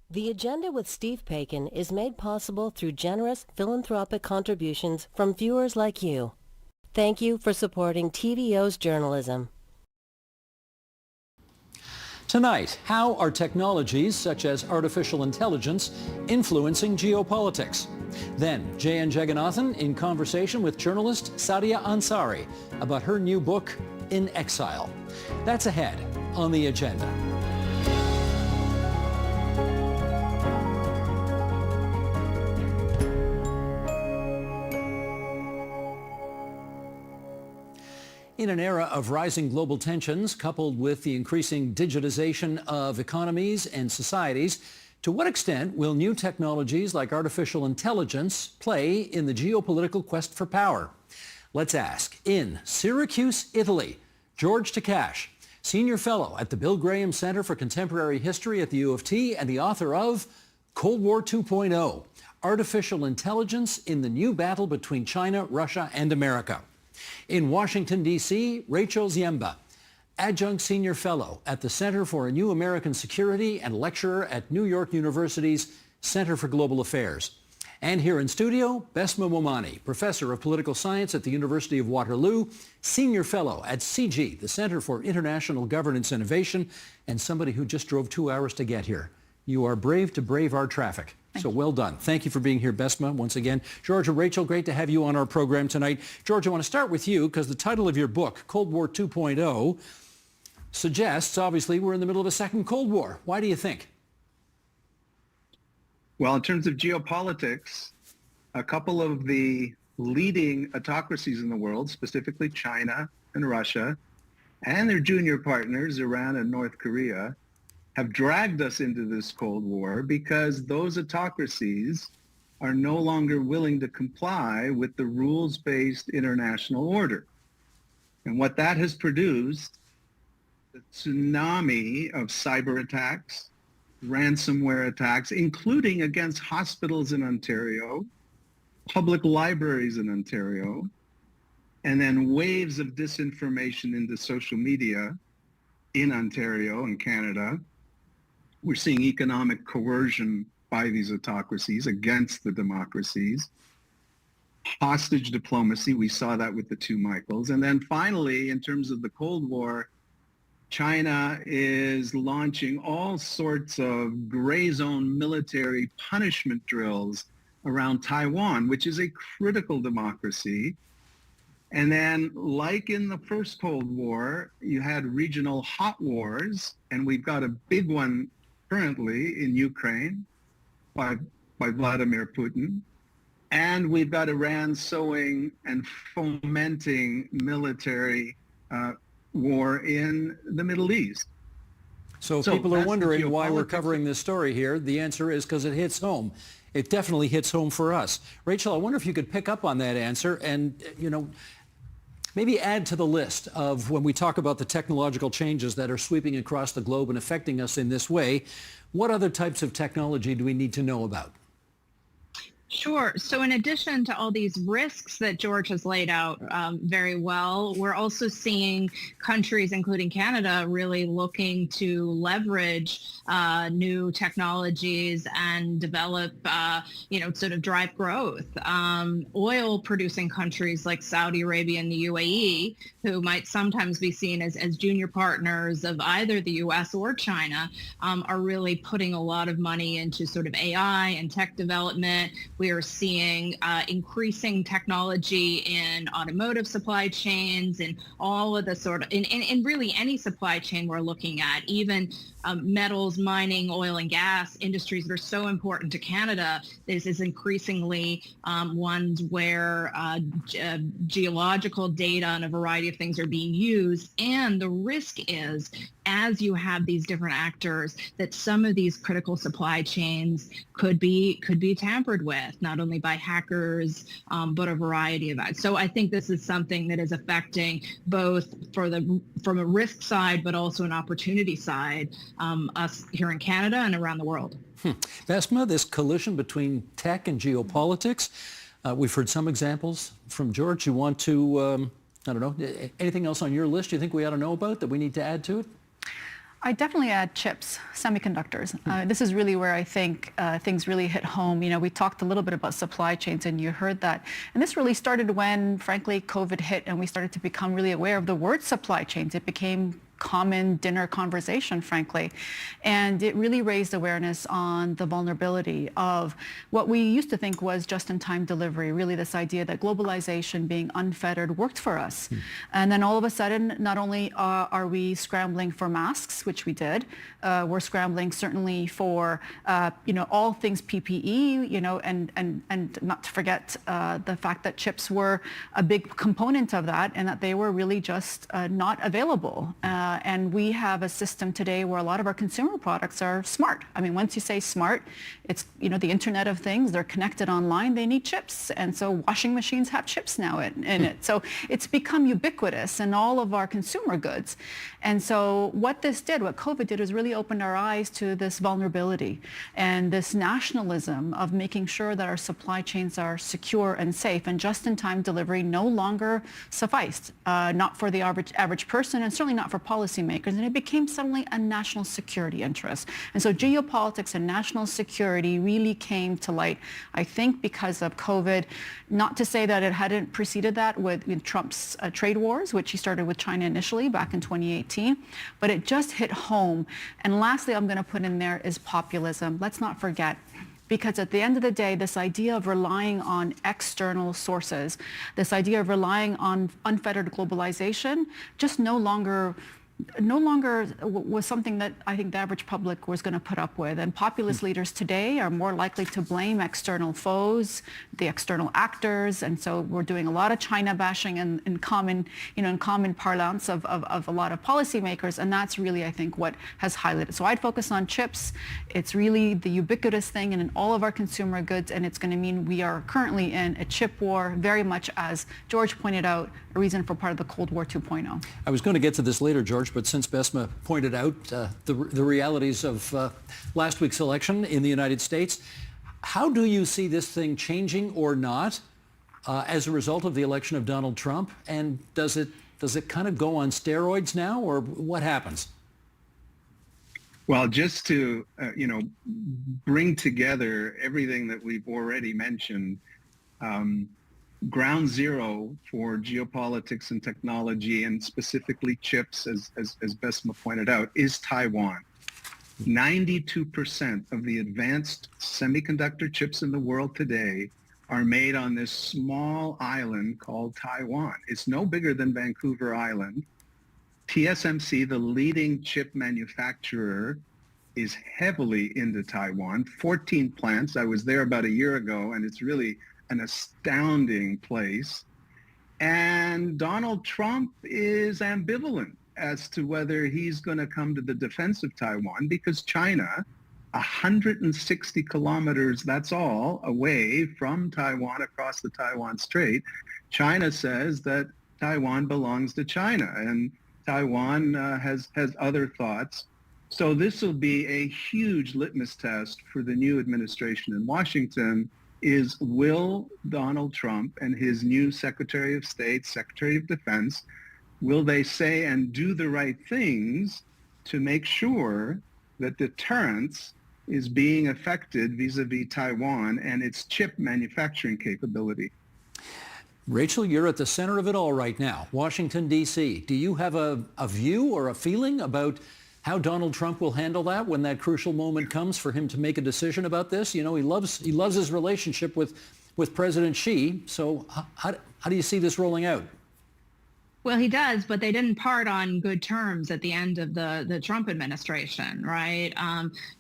The Agenda with Steve Paikin is made possible through generous philanthropic contributions from viewers like you. Thank you for supporting TVO's journalism. Tonight, how are technologies such as artificial intelligence influencing geopolitics? Then, J.N. Jagannathan in conversation with journalist Sadiya Ansari about her new book, In Exile. That's ahead on The Agenda. In an era of rising global tensions, coupled with the increasing digitization of economies and societies, to what extent will new technologies like artificial intelligence play in the geopolitical quest for power? Let's ask. In Syracuse, Italy, George Takash, Senior Fellow at the Bill Graham Center for Contemporary History at the U of T and the author of Cold War 2.0, Artificial Intelligence in the New Battle Between China, Russia, and America. In Washington, D.C., Rachel Ziemba, Adjunct Senior Fellow at the Center for a New American Security and lecturer at New York University's Center for Global Affairs. And here in studio, Besma Momani, Professor of Political Science at the University of Waterloo, Senior Fellow at CG, the Center for International Governance Innovation, and somebody who just drove 2 hours to get here. You are brave to brave our traffic. So well done. Thank you for being here, Besma, once again. George and Rachel, great to have you on our program tonight. George, I want to start with you because the title of your book, Cold War 2.0, suggests, obviously, we're in the middle of a second Cold War. Why do you think? Well, in terms of geopolitics, a couple of the leading autocracies in the world, specifically China and Russia, and their junior partners, Iran and North Korea, have dragged us into this Cold War because those autocracies are no longer willing to comply with the rules-based international order. And what that has produced, the tsunami of cyber attacks, ransomware attacks, including against hospitals in Ontario, public libraries in Ontario, and then waves of disinformation into social media in Ontario and Canada. We're seeing economic coercion by these autocracies against the democracies. Hostage diplomacy, we saw that with the two Michaels. And then finally, in terms of the Cold War, China is launching all sorts of gray zone military punishment drills around Taiwan, which is a critical democracy. And then, like in the first Cold War, you had regional hot wars, and we've got a big one currently in Ukraine by Vladimir Putin. And we've got Iran sowing and fomenting military war in the Middle East. So people are wondering why we're covering this story here. The answer is because it hits home. It definitely hits home for us. Rachel, I wonder if you could pick up on that answer and, maybe add to the list of when we talk about the technological changes that are sweeping across the globe and affecting us in this way, what other types of technology do we need to know about? Sure. So in addition to all these risks that George has laid out very well, we're also seeing countries, including Canada, really looking to leverage new technologies and develop, sort of drive growth. Oil-producing countries like Saudi Arabia and the UAE, who might sometimes be seen as junior partners of either the U.S. or China, are really putting a lot of money into sort of AI and tech development. We are seeing increasing technology in automotive supply chains and all of the sort of, in really any supply chain we're looking at, even metals, mining, oil and gas industries that are so important to Canada. This is increasingly ones where geological data and a variety of things are being used. And the risk is, as you have these different actors, that some of these critical supply chains could be tampered with, not only by hackers, but a variety of that. So I think this is something that is affecting both from a risk side, but also an opportunity side, us here in Canada and around the world. Besma, this collision between tech and geopolitics, we've heard some examples from George. You want to, anything else on your list you think we ought to know about that we need to add to it? I definitely add chips, semiconductors. This is really where I think things really hit home. You know, we talked a little bit about supply chains and you heard that. And this really started when, frankly, COVID hit and we started to become really aware of the word supply chains. It became common dinner conversation, frankly. And it really raised awareness on the vulnerability of what we used to think was just-in-time delivery, really this idea that globalization, being unfettered, worked for us. And then all of a sudden, not only are we scrambling for masks, which we did, we're scrambling certainly for, all things PPE, and not to forget the fact that chips were a big component of that and that they were really just not available. And we have a system today where a lot of our consumer products are smart. I mean, once you say smart, it's, the Internet of Things, they're connected online, they need chips. And so washing machines have chips now in it. So it's become ubiquitous in all of our consumer goods. And so what COVID did is really opened our eyes to this vulnerability and this nationalism of making sure that our supply chains are secure and safe, and just-in-time delivery no longer sufficed, not for the average person and certainly not for policymakers, and it became suddenly a national security interest. And so geopolitics and national security really came to light, I think, because of COVID. Not to say that it hadn't preceded that with Trump's trade wars, which he started with China initially back in 2018, but it just hit home. And lastly, I'm going to put in there is populism. Let's not forget, because at the end of the day, this idea of relying on external sources, this idea of relying on unfettered globalization, just no longer was something that I think the average public was going to put up with. And populist leaders today are more likely to blame external foes, the external actors. And so we're doing a lot of China bashing in common parlance of a lot of policymakers. And that's really, I think, what has highlighted. So I'd focus on chips. It's really the ubiquitous thing in all of our consumer goods. And it's going to mean we are currently in a chip war, very much as George pointed out, a reason for part of the Cold War 2.0. I was going to get to this later, George, but since Besma pointed out the realities of last week's election in the United States, how do you see this thing changing or not as a result of the election of Donald Trump? And does it kind of go on steroids now, or what happens? Well, just to bring together everything that we've already mentioned, ground zero for geopolitics and technology, and specifically chips, as Besma pointed out, is Taiwan. 92% of the advanced semiconductor chips in the world today are made on this small island called Taiwan. It's no bigger than Vancouver Island. TSMC, the leading chip manufacturer, is heavily into Taiwan. 14 plants. I was there about a year ago, and it's really an astounding place. And Donald Trump is ambivalent as to whether he's going to come to the defense of Taiwan, because China, 160 kilometers, that's all, away from Taiwan across the Taiwan Strait, China says that Taiwan belongs to China, and Taiwan has other thoughts. So this will be a huge litmus test for the new administration in Washington. Is will Donald Trump and his new Secretary of State, Secretary of Defense, will they say and do the right things to make sure that deterrence is being affected vis-a-vis Taiwan and its chip manufacturing capability? Rachel, you're at the center of it all right now, Washington, D.C. Do you have a view or a feeling about how Donald Trump will handle that when that crucial moment comes for him to make a decision about this? He loves his relationship with President Xi. So how do you see this rolling out? Well, he does, but they didn't part on good terms at the end of the Trump administration, right?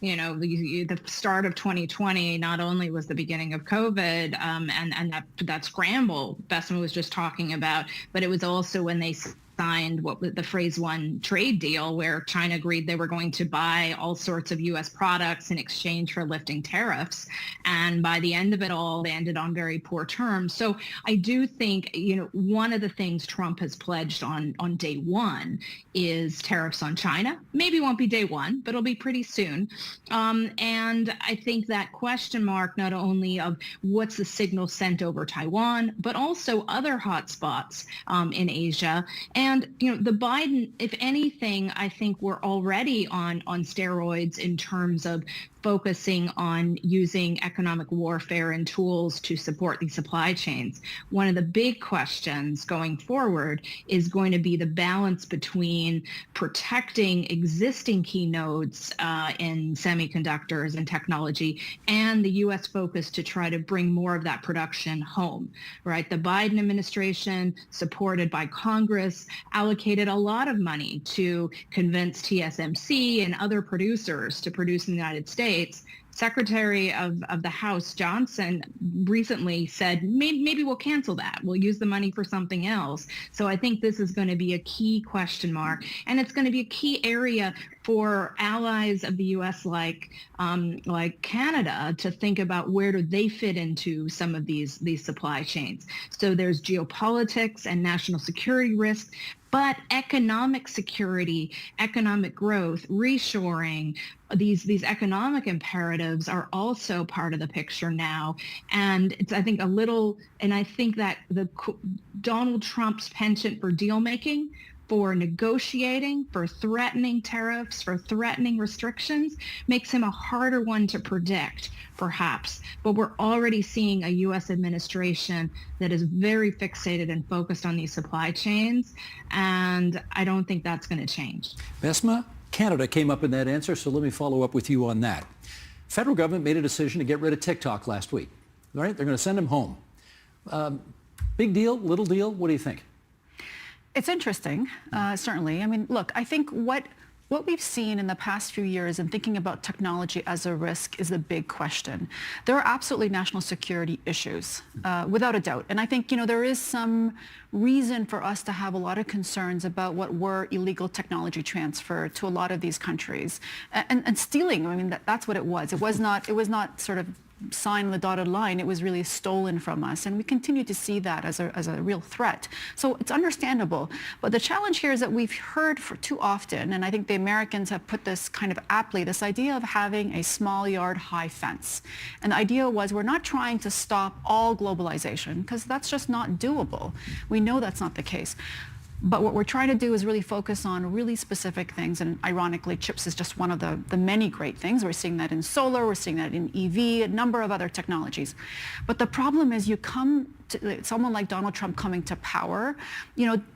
The start of 2020 not only was the beginning of COVID and that scramble Besma was just talking about, but it was also when they signed what was the Phase 1 trade deal, where China agreed they were going to buy all sorts of U.S. products in exchange for lifting tariffs. And by the end of it all, they ended on very poor terms. So I do think, one of the things Trump has pledged on day one is tariffs on China. Maybe it won't be day one, but it'll be pretty soon. And I think that question mark, not only of what's the signal sent over Taiwan, but also other hotspots in Asia. And, the Biden, if anything, I think we're already on steroids in terms of focusing on using economic warfare and tools to support these supply chains. One of the big questions going forward is going to be the balance between protecting existing key nodes in semiconductors and technology and the U.S. focus to try to bring more of that production home, right? The Biden administration, supported by Congress, allocated a lot of money to convince TSMC and other producers to produce in the United States. Secretary of the House Johnson recently said, maybe we'll cancel that. We'll use the money for something else. So I think this is going to be a key question mark, and it's going to be a key area for allies of the U.S. like Canada to think about where do they fit into some of these supply chains. So there's geopolitics and national security risk, but economic security, economic growth, reshoring, these economic imperatives are also part of the picture now. And it's, I think, I think that Donald Trump's penchant for deal making, for negotiating, for threatening tariffs, for threatening restrictions, makes him a harder one to predict, perhaps. But we're already seeing a U.S. administration that is very fixated and focused on these supply chains, and I don't think that's going to change. Besma, Canada came up in that answer, so let me follow up with you on that. Federal government made a decision to get rid of TikTok last week. All right, they're going to send them home. Big deal, little deal, what do you think? It's interesting, certainly. I mean, look, I think what we've seen in the past few years in thinking about technology as a risk is a big question. There are absolutely national security issues, without a doubt. And I think, there is some reason for us to have a lot of concerns about what were illegal technology transfer to a lot of these countries. And stealing, I mean, that's what it was. It was not sort of sign the dotted line. It was really stolen from us, and we continue to see that as a real threat. So it's understandable, but the challenge here is that we've heard for too often, and I think the Americans have put this kind of aptly, this idea of having a small yard high fence. And the idea was we're not trying to stop all globalization, because that's just not doable. We know that's not the case. But what we're trying to do is really focus on really specific things. And ironically, chips is just one of the many great things. We're seeing that in solar, we're seeing that in EV, a number of other technologies. But the problem is you come to someone like Donald Trump coming to power,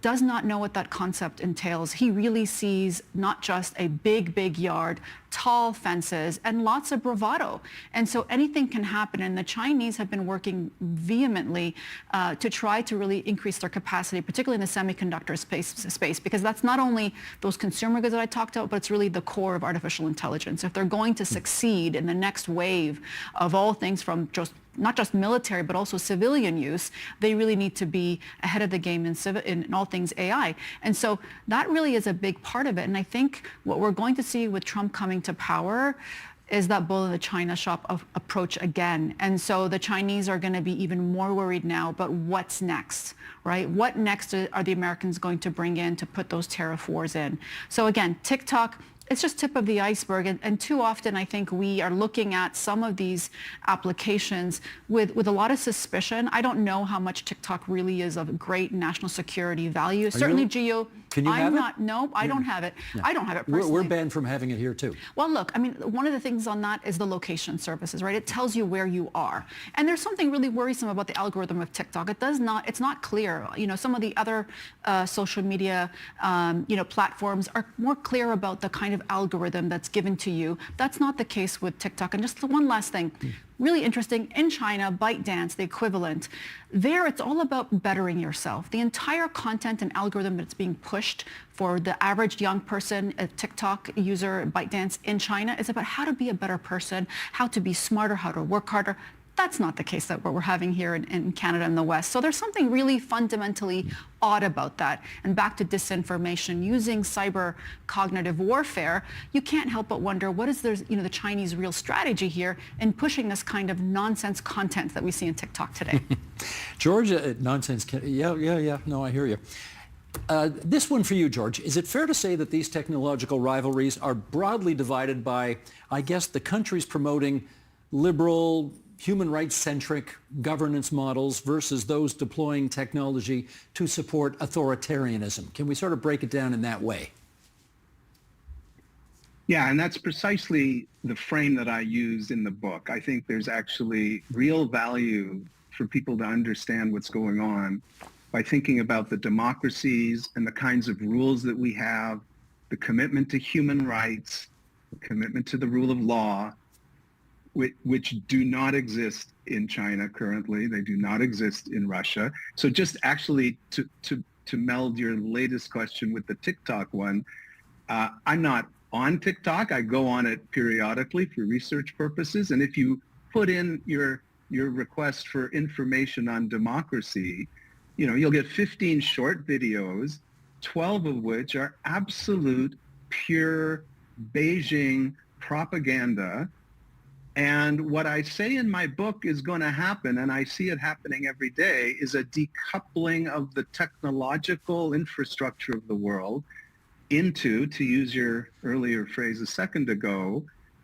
does not know what that concept entails. He really sees not just a big yard, tall fences, and lots of bravado. And so anything can happen. And the Chinese have been working vehemently to try to really increase their capacity, particularly in the semiconductor space, because that's not only those consumer goods that I talked about, but it's really the core of artificial intelligence. If they're going to succeed in the next wave of all things from not just military, but also civilian use, they really need to be ahead of the game in all things AI. And so that really is a big part of it. And I think what we're going to see with Trump coming to power is that bull in the China shop approach again. And so the Chinese are going to be even more worried now about what's next, right? What next are the Americans going to bring in to put those tariff wars in? So again, TikTok, it's just tip of the iceberg. And too often, I think we are looking at some of these applications with a lot of suspicion. I don't know how much TikTok really is of great national security value. Certainly, Can you have it? No, I don't have it. Yeah. I don't have it personally. We're banned from having it here, too. Well, look, I mean, one of the things on that is the location services, right? It tells you where you are. And there's something really worrisome about the algorithm of TikTok. It's not clear. Some of the other social media, platforms are more clear about the kind of algorithm that's given to you. That's not the case with TikTok. And just one last thing. Really interesting, in China, ByteDance, the equivalent, there it's all about bettering yourself. The entire content and algorithm that's being pushed for the average young person, a TikTok user, ByteDance in China, is about how to be a better person, how to be smarter, how to work harder. That's not the case that what we're having here in Canada and the West. So there's something really fundamentally odd about that. And back to disinformation, using cyber cognitive warfare, you can't help but wonder what is the Chinese real strategy here in pushing this kind of nonsense content that we see in TikTok today. George, nonsense, yeah, no, I hear you. This one for you, George. Is it fair to say that these technological rivalries are broadly divided by, I guess, the countries promoting liberal, human rights-centric governance models versus those deploying technology to support authoritarianism? Can we sort of break it down in that way? Yeah, and that's precisely the frame that I use in the book. I think there's actually real value for people to understand what's going on by thinking about the democracies and the kinds of rules that we have, the commitment to human rights, the commitment to the rule of law, which do not exist in China currently. They do not exist in Russia. So just actually to meld your latest question with the TikTok one, I'm not on TikTok. I go on it periodically for research purposes. And if you put in your request for information on democracy, you'll get 15 short videos, 12 of which are absolute pure Beijing propaganda. And what I say in my book is going to happen, and I see it happening every day, is a decoupling of the technological infrastructure of the world into, to use your earlier phrase a second ago,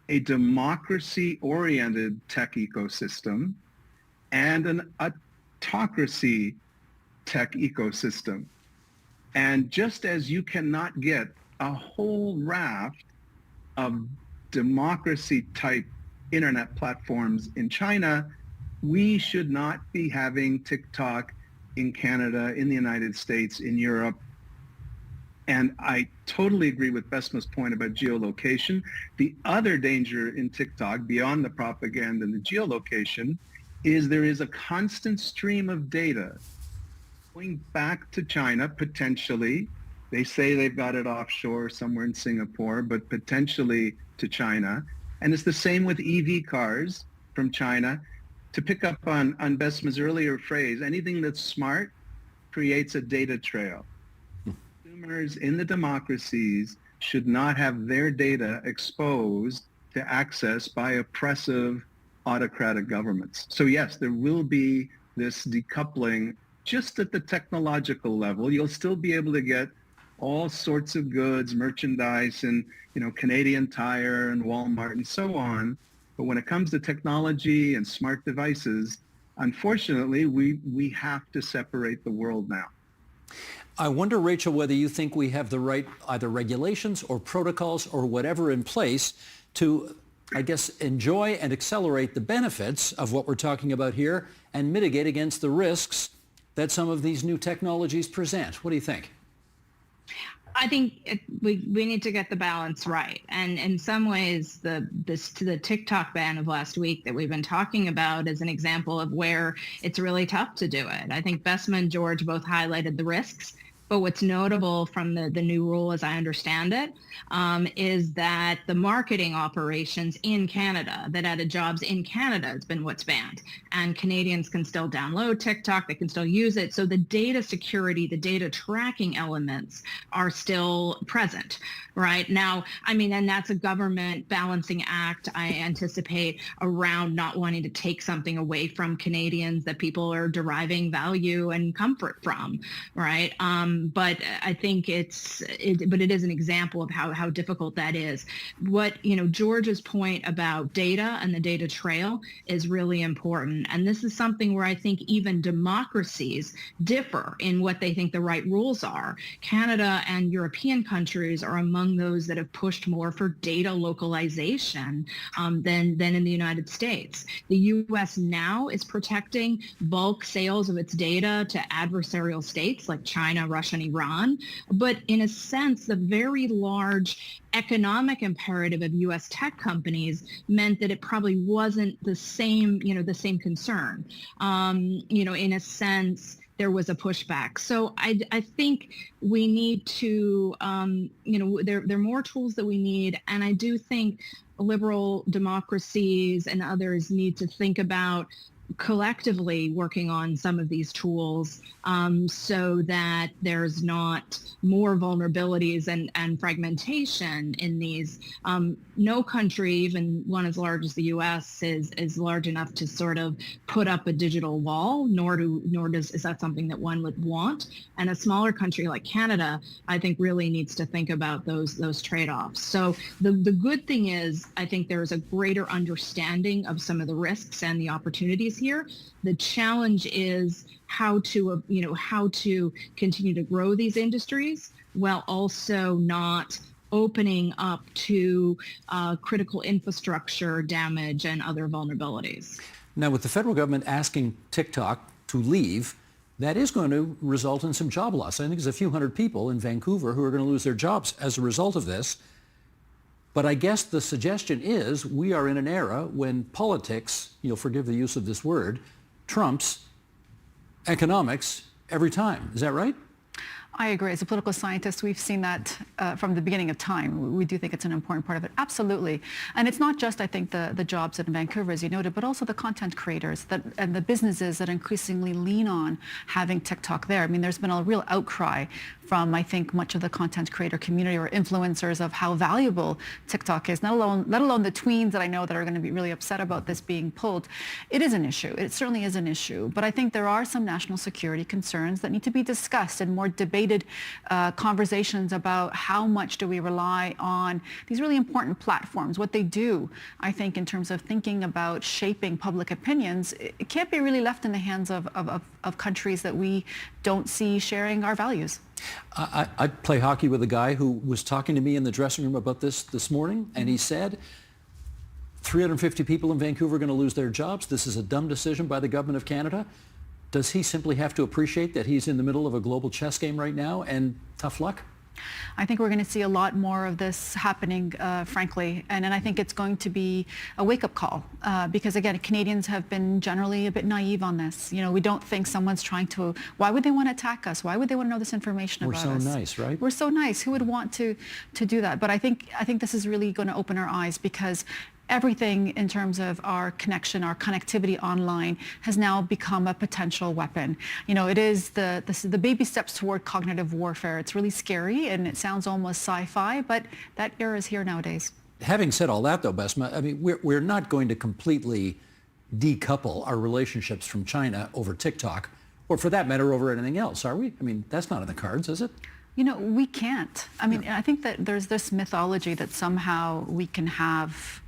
a democracy-oriented tech ecosystem and an autocracy tech ecosystem. And just as you cannot get a whole raft of democracy-type internet platforms in China, we should not be having TikTok in Canada, in the United States, in Europe. And I totally agree with Besma's point about geolocation. The other danger in TikTok, beyond the propaganda and the geolocation, is there is a constant stream of data going back to China, potentially. They say they've got it offshore somewhere in Singapore, but potentially to China. And it's the same with EV cars from China. To pick up on Besma's earlier phrase, anything that's smart creates a data trail. Consumers in the democracies should not have their data exposed to access by oppressive autocratic governments. So yes, there will be this decoupling just at the technological level. You'll still be able to get all sorts of goods, merchandise, and Canadian Tire and Walmart and so on. But when it comes to technology and smart devices, unfortunately, we have to separate the world now. I wonder, Rachel, whether you think we have the right either regulations or protocols or whatever in place to, I guess, enjoy and accelerate the benefits of what we're talking about here and mitigate against the risks that some of these new technologies present. What do you think? I think we need to get the balance right. And in some ways, the TikTok ban of last week that we've been talking about is an example of where it's really tough to do it. I think Besma and George both highlighted the risks. But what's notable from the new rule, as I understand it, is that the marketing operations in Canada, that added jobs in Canada, has been what's banned. And Canadians can still download TikTok, they can still use it. So the data security, the data tracking elements are still present, right? Now, and that's a government balancing act, I anticipate, around not wanting to take something away from Canadians that people are deriving value and comfort from, right? But I think it is an example of how difficult that is. What, George's point about data and the data trail is really important. And this is something where I think even democracies differ in what they think the right rules are. Canada and European countries are among those that have pushed more for data localization than in the United States. The U.S. now is protecting bulk sales of its data to adversarial states like China, Russia, and Iran. But in a sense, the very large economic imperative of U.S. tech companies meant that it probably wasn't the same concern. In a sense, there was a pushback. So I think we need to, there are more tools that we need. And I do think liberal democracies and others need to think about collectively working on some of these tools so that there's not more vulnerabilities and fragmentation in these. No country, even one as large as the U.S., is large enough to sort of put up a digital wall, nor is that something that one would want. And a smaller country like Canada, I think, really needs to think about those trade-offs. So the good thing is, I think there is a greater understanding of some of the risks and the opportunities here. The challenge is how to continue to grow these industries while also not opening up to critical infrastructure damage and other vulnerabilities. Now, with the federal government asking TikTok to leave, that is going to result in some job loss. I think there's a few hundred people in Vancouver who are going to lose their jobs as a result of this. But I guess the suggestion is we are in an era when politics, you'll forgive the use of this word, trumps economics every time. Is that right? I agree. As a political scientist, we've seen that from the beginning of time. We do think it's an important part of it. Absolutely. And it's not just, I think, the jobs in Vancouver, as you noted, but also the content creators and the businesses that increasingly lean on having TikTok there. I mean, there's been a real outcry from, I think, much of the content creator community or influencers of how valuable TikTok is, let alone the tweens that I know that are going to be really upset about this being pulled. It is an issue. It certainly is an issue. But I think there are some national security concerns that need to be discussed and more debated conversations about how much do we rely on these really important platforms, what they do. I think in terms of thinking about shaping public opinions, it can't be really left in the hands of countries that we don't see sharing our values. I play hockey with a guy who was talking to me in the dressing room about this morning, and he said 350 people in Vancouver are going to lose their jobs. This is a dumb decision by the government of Canada. Does he simply have to appreciate that he's in the middle of a global chess game right now, and tough luck? I think we're going to see a lot more of this happening, frankly, and I think it's going to be a wake-up call because, again, Canadians have been generally a bit naive on this. You know, we don't think someone's trying to, why would they want to attack us? Why would they want to know this information about us? We're so nice, right? We're so nice. Who would want to do that? But I think this is really going to open our eyes because everything in terms of our connection, our connectivity online has now become a potential weapon. You know, it is the baby steps toward cognitive warfare. It's really scary and it sounds almost sci-fi, but that era is here nowadays. Having said all that, though, Besma, I mean, we're not going to completely decouple our relationships from China over TikTok, or for that matter, over anything else, are we? I mean, that's not in the cards, is it? You know, we can't. I mean, I think that there's this mythology that somehow we can have,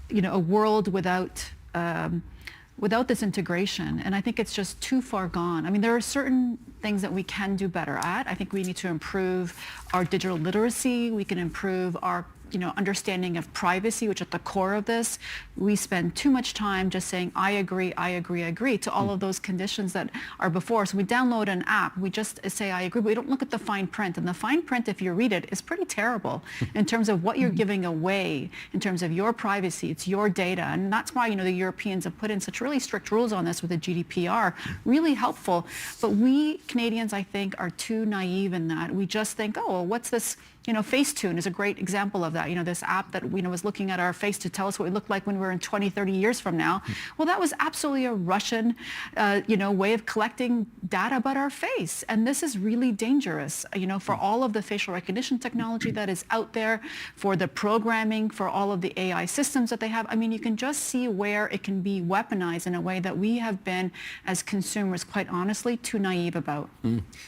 you know, a world without this integration. And I think it's just too far gone. I mean, there are certain things that we can do better at. I think we need to improve our digital literacy. We can improve our understanding of privacy, which at the core of this, we spend too much time just saying, I agree to all of those conditions that are before us. We download an app, we just say, I agree, but we don't look at the fine print. And the fine print, if you read it, is pretty terrible in terms of what you're giving away, in terms of your privacy, it's your data. And that's why, the Europeans have put in such really strict rules on this with the GDPR, really helpful. But we Canadians, I think, are too naive in that. We just think, oh, well, what's this? Facetune is a great example of that. This app that was looking at our face to tell us what we look like when we were in 20, 30 years from now. Well, that was absolutely a Russian, way of collecting data about our face. And this is really dangerous, for all of the facial recognition technology that is out there, for the programming, for all of the AI systems that they have. I mean, you can just see where it can be weaponized in a way that we have been, as consumers, quite honestly, too naive about.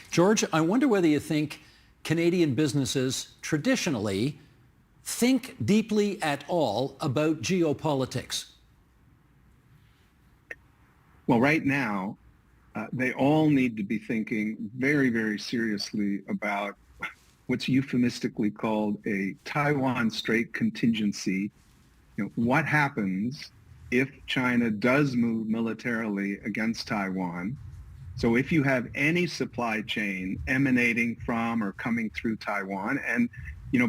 George, I wonder whether you think Canadian businesses traditionally think deeply at all about geopolitics. Well, right now, they all need to be thinking very, very seriously about what's euphemistically called a Taiwan Strait contingency. What happens if China does move militarily against Taiwan? So if you have any supply chain emanating from or coming through Taiwan, and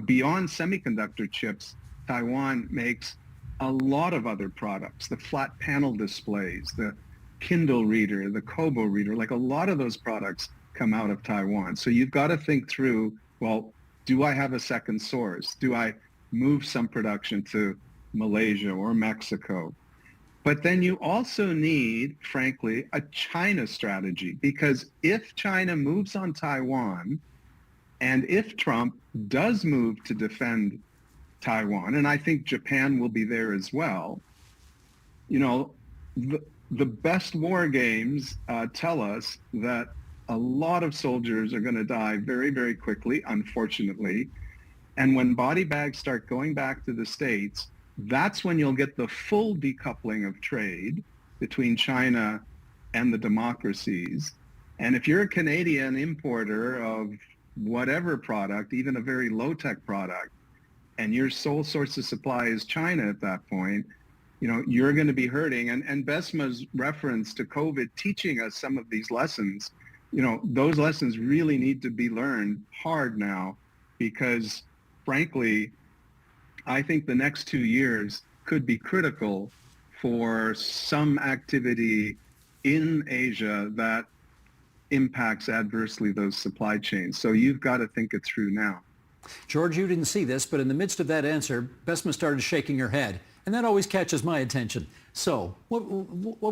beyond semiconductor chips, Taiwan makes a lot of other products, the flat panel displays, the Kindle reader, the Kobo reader, like a lot of those products come out of Taiwan. So you've got to think through, well, do I have a second source? Do I move some production to Malaysia or Mexico? But then you also need, frankly, a China strategy, because if China moves on Taiwan, and if Trump does move to defend Taiwan, and I think Japan will be there as well, you know, the best war games tell us that a lot of soldiers are going to die very, very quickly, unfortunately. And when body bags start going back to the States, that's when you'll get the full decoupling of trade between China and the democracies. And if you're a Canadian importer of whatever product, even a very low-tech product, and your sole source of supply is China at that point, you know, you're going to be hurting. And Besma's reference to COVID teaching us some of these lessons, you know, those lessons really need to be learned hard now, because frankly, I think the next 2 years could be critical for some activity in Asia that impacts adversely those supply chains. So you've got to think it through now. George, you didn't see this, but in the midst of that answer, Besma started shaking her head, and that always catches my attention. So what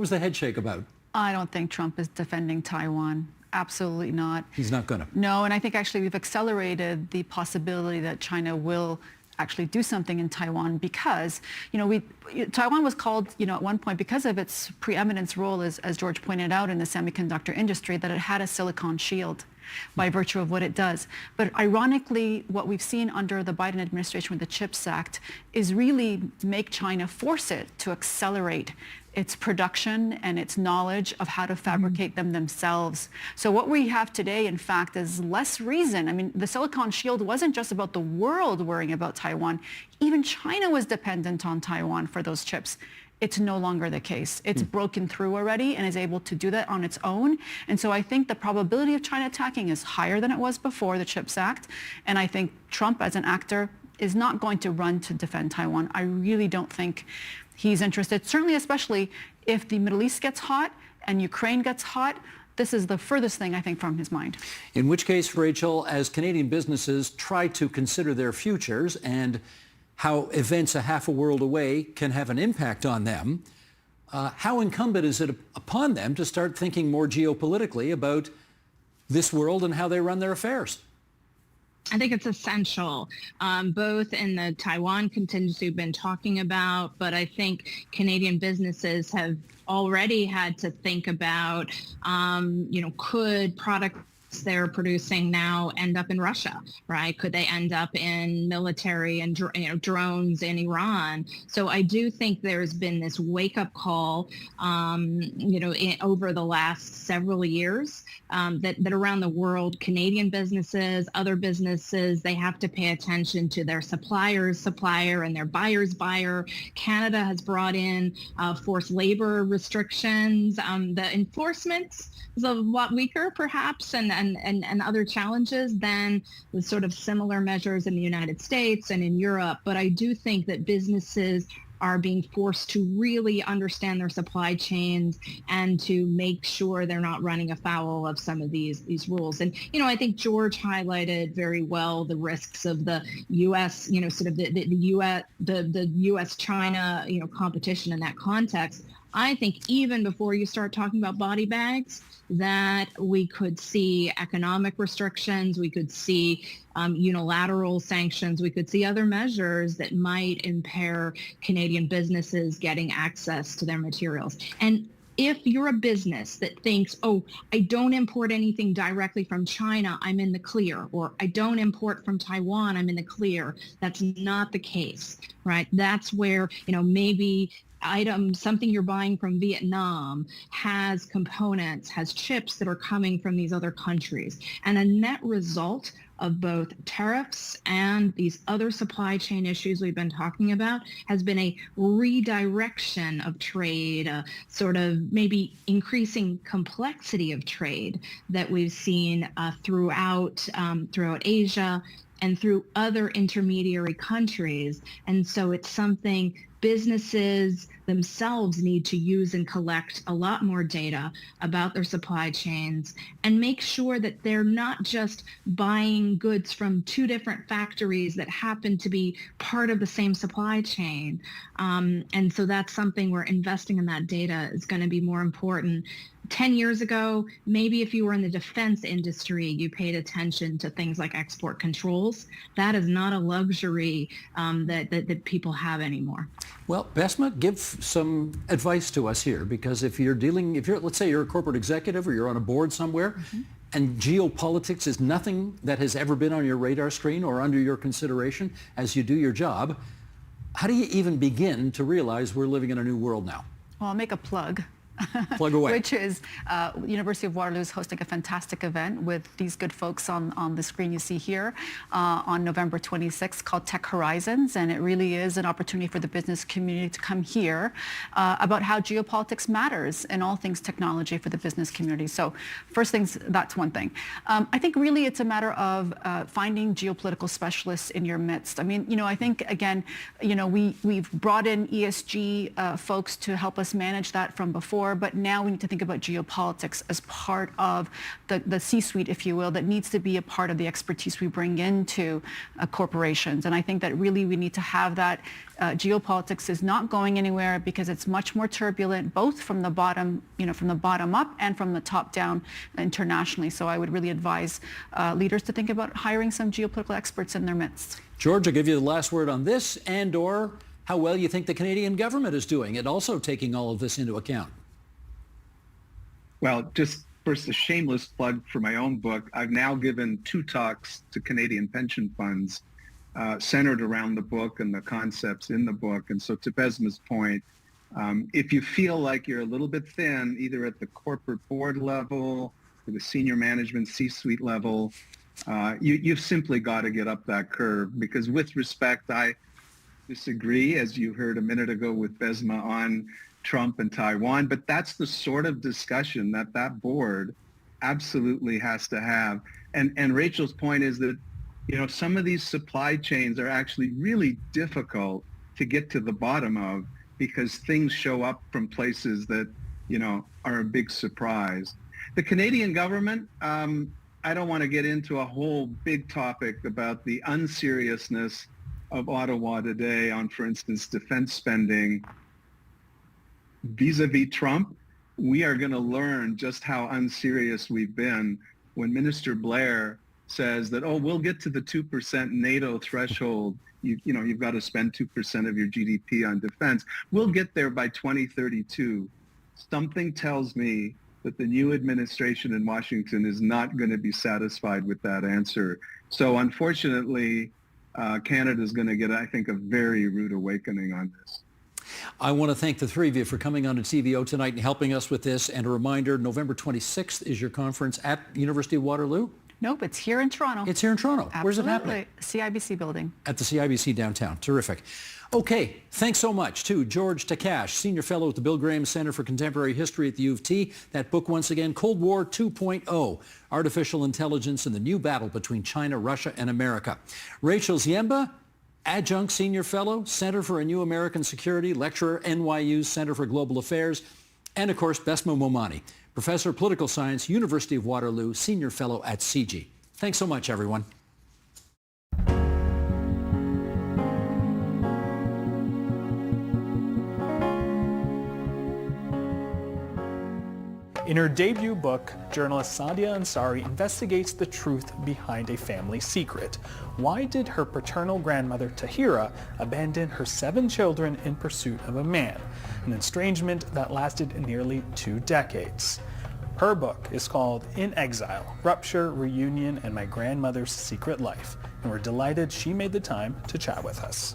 was the head shake about? I don't think Trump is defending Taiwan. Absolutely not. He's not going to. No, and I think actually we've accelerated the possibility that China will actually do something in Taiwan, because, you know, Taiwan was called, you know, at one point, because of its preeminence role, as George pointed out, in the semiconductor industry, that it had a silicon shield by virtue of what it does. But ironically, what we've seen under the Biden administration with the CHIPS Act is really make China, force it to accelerate its production and its knowledge of how to fabricate them themselves. So what we have today, in fact, is less reason. I mean, the silicon shield wasn't just about the world worrying about Taiwan. Even China was dependent on Taiwan for those chips. It's no longer the case. It's broken through already and is able to do that on its own. And so I think the probability of China attacking is higher than it was before the CHIPS Act. And I think Trump, as an actor, is not going to run to defend Taiwan. I really don't think he's interested, certainly especially if the Middle East gets hot and Ukraine gets hot. This is the furthest thing, I think, from his mind. In which case, Rachel, as Canadian businesses try to consider their futures and how events a half a world away can have an impact on them, how incumbent is it upon them to start thinking more geopolitically about this world and how they run their affairs? I think it's essential, both in the Taiwan contingency we've been talking about, but I think Canadian businesses have already had to think about, you know, could products they're producing now end up in Russia, right? Could they end up in military and drones in Iran? So I do think there's been this wake-up call, you know, over the last several years, that around the world, Canadian businesses, other businesses, they have to pay attention to their supplier's supplier and their buyer's buyer. Canada has brought in forced labor restrictions. The enforcement is a lot weaker, perhaps, and other challenges than the sort of similar measures in the United States and in Europe. But I do think that businesses are being forced to really understand their supply chains and to make sure they're not running afoul of some of these rules. And, you know, I think George highlighted very well the risks of the U.S., you know, sort of the U.S.-China, you know, competition in that context. I think even before you start talking about body bags, that we could see economic restrictions, we could see unilateral sanctions, we could see other measures that might impair Canadian businesses getting access to their materials. And if you're a business that thinks, oh, I don't import anything directly from China, I'm in the clear, or I don't import from Taiwan, I'm in the clear, that's not the case, right? That's where, you know, maybe something you're buying from Vietnam has components, has chips that are coming from these other countries. And a net result of both tariffs and these other supply chain issues we've been talking about has been a redirection of trade, sort of maybe increasing complexity of trade that we've seen throughout Asia and through other intermediary countries. And so it's something businesses, themselves need to use and collect a lot more data about their supply chains and make sure that they're not just buying goods from two different factories that happen to be part of the same supply chain. And so that's something where investing in that data is going to be more important. 10 years ago, maybe if you were in the defense industry, you paid attention to things like export controls. That is not a luxury that people have anymore. Well, Besma, give some advice to us here, because if you're let's say you're a corporate executive or you're on a board somewhere, and geopolitics is nothing that has ever been on your radar screen or under your consideration as you do your job, how do you even begin to realize we're living in a new world now? Well, I'll make a plug. Plug away. Which is University of Waterloo is hosting a fantastic event with these good folks on the screen you see here on November 26th called Tech Horizons, and it really is an opportunity for the business community to come here about how geopolitics matters in all things technology for the business community. So first things, that's one thing. I think really it's a matter of finding geopolitical specialists in your midst. I mean, I think again, we've brought in ESG folks to help us manage that from before, but now we need to think about geopolitics as part of the C-suite, if you will, that needs to be a part of the expertise we bring into corporations. And I think that really we need to have that. Geopolitics is not going anywhere because it's much more turbulent, both from the bottom, from the bottom up and from the top down internationally. So I would really advise leaders to think about hiring some geopolitical experts in their midst. George, I'll give you the last word on this, and/or how well you think the Canadian government is doing and also taking all of this into account. Well, just first a shameless plug for my own book. I've now given 2 talks to Canadian pension funds centered around the book and the concepts in the book. And so to Besma's point, if you feel like you're a little bit thin, either at the corporate board level or the senior management C-suite level, you've simply got to get up that curve, because with respect, I disagree, as you heard a minute ago with Besma, on Trump and Taiwan, but that's the sort of discussion that board absolutely has to have. And Rachel's point is that, some of these supply chains are actually really difficult to get to the bottom of, because things show up from places that, are a big surprise. The Canadian government, I don't want to get into a whole big topic about the unseriousness of Ottawa today on, for instance, defense spending. Vis-a-vis Trump, we are going to learn just how unserious we've been when Minister Blair says that, we'll get to the 2% NATO threshold. You've got to spend 2% of your GDP on defense. We'll get there by 2032. Something tells me that the new administration in Washington is not going to be satisfied with that answer. So unfortunately, Canada is going to get, I think, a very rude awakening on this. I want to thank the three of you for coming on to TVO tonight and helping us with this. And a reminder, November 26th is your conference at University of Waterloo? Nope, it's here in Toronto. It's here in Toronto. Absolutely. Where's it happening? CIBC building. At the CIBC downtown. Terrific. Okay, thanks so much to George Takash, Senior Fellow at the Bill Graham Center for Contemporary History at the U of T. That book, once again, Cold War 2.0, Artificial Intelligence and the New Battle Between China, Russia, and America. Rachel Ziemba, Adjunct Senior Fellow, Center for a New American Security, Lecturer, NYU's Center for Global Affairs, and of course, Besma Momani, Professor of Political Science, University of Waterloo, Senior Fellow at CIGI. Thanks so much, everyone. In her debut book, journalist Sadiya Ansari investigates the truth behind a family secret. Why did her paternal grandmother, Tahira, abandon her 7 children in pursuit of a man? An estrangement that lasted nearly 2 decades. Her book is called In Exile, Rupture, Reunion, and My Grandmother's Secret Life, and we're delighted she made the time to chat with us.